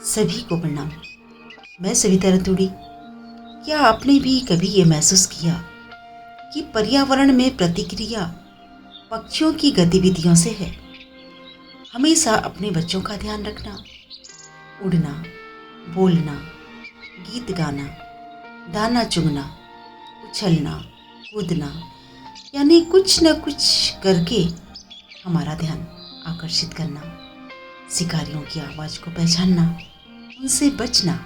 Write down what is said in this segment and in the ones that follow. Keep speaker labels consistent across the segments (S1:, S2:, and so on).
S1: सभी को प्रणाम। मैं सविता रतूड़ी। क्या आपने भी कभी ये महसूस किया कि पर्यावरण में प्रतिक्रिया पक्षियों की गतिविधियों से है? हमेशा अपने बच्चों का ध्यान रखना, उड़ना, बोलना, गीत गाना, दाना चुगना, उछलना, कूदना, यानी कुछ न कुछ करके हमारा ध्यान आकर्षित करना, शिकारियों की आवाज़ को पहचानना, उनसे बचना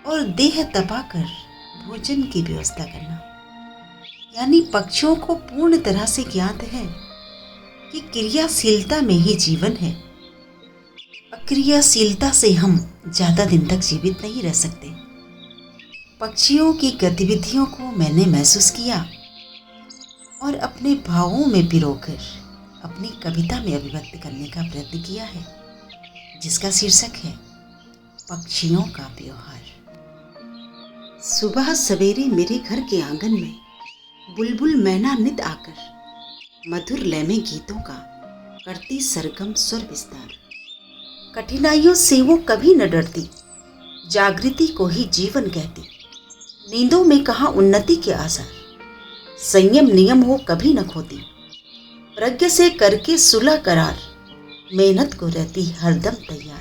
S1: और देह तपाकर भोजन की व्यवस्था करना। यानी पक्षियों को पूर्ण तरह से ज्ञात है कि क्रियाशीलता में ही जीवन है। अक्रियाशीलता से हम ज़्यादा दिन तक जीवित नहीं रह सकते। पक्षियों की गतिविधियों को मैंने महसूस किया और अपने भावों में पिरोकर अपनी कविता में अभिव्यक्त करने का प्रयत्न किया है, जिसका शीर्षक है पक्षियों का व्यवहार। सुबह सवेरे मेरे घर के आंगन में बुलबुल मैना नित आकर मधुर लय में गीतों का करती सरगम स्वर विस्तार। कठिनाइयों से वो कभी न डरती, जागृति को ही जीवन कहती। नींदों में कहाँ उन्नति के आसार, संयम नियम वो कभी न खोती। प्रज्ञ से करके सुलह करार, मेहनत को रहती हरदम तैयार।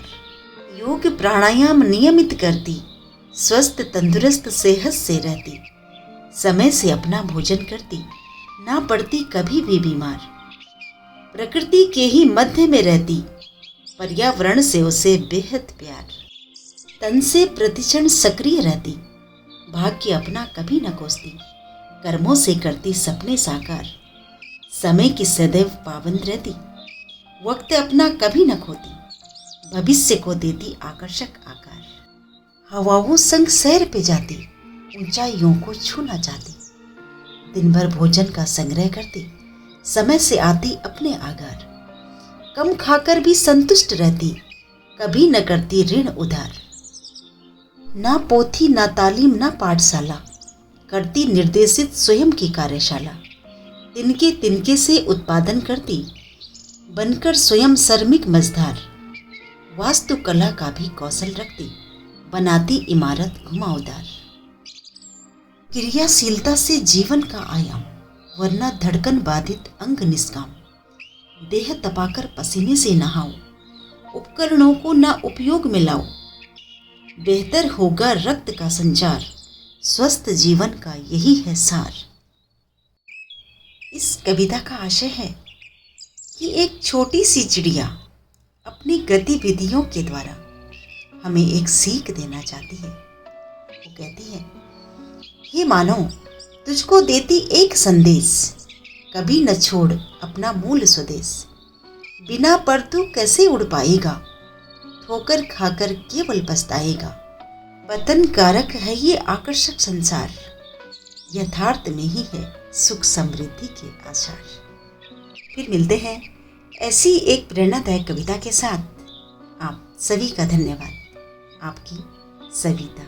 S1: योग प्राणायाम नियमित करती, स्वस्थ तंदुरुस्त सेहत से रहती। समय से अपना भोजन करती, ना पड़ती कभी भी बीमार। प्रकृति के ही मध्य में रहती, पर्यावरण से उसे बेहद प्यार। तन से प्रतिक्षण सक्रिय रहती, भाग्य अपना कभी न कोसती। कर्मों से करती सपने साकार, समय की सदैव पाबंद रहती। वक्त अपना कभी न खोती, भविष्य को देती आकर्षक आकार। हवाओं संग सैर पे जाती, ऊंचाइयों को छूना चाहती। दिन भर भोजन का संग्रह करती, समय से आती अपने आगार। कम खाकर भी संतुष्ट रहती, कभी न करती ऋण उधार। ना पोथी ना तालीम ना पाठशाला, करती निर्देशित स्वयं की कार्यशाला। तिनके तिनके से उत्पादन करती, बनकर स्वयं श्रमिक मजदार। वास्तुकला का भी कौशल रखती, बनाती इमारत घुमावदार। क्रियाशीलता से जीवन का आयाम, वरना धड़कन बाधित अंग निष्काम। देह तपाकर पसीने से नहाओ, उपकरणों को ना उपयोग में लाओ। बेहतर होगा रक्त का संचार, स्वस्थ जीवन का यही है सार। इस कविता का आशय है कि एक छोटी सी चिड़िया अपनी गतिविधियों के द्वारा हमें एक सीख देना चाहती है। वो कहती है, हे मानव, तुझको देती एक संदेश, कभी न छोड़ अपना मूल स्वदेश। बिना पर तू कैसे उड़ पाएगा, ठोकर खाकर केवल पछताएगा। पतन कारक है ये आकर्षक संसार, यथार्थ में ही है सुख समृद्धि के आसार। फिर मिलते हैं ऐसी एक प्रेरणादायक कविता के साथ। आप सभी का धन्यवाद। आपकी सविता।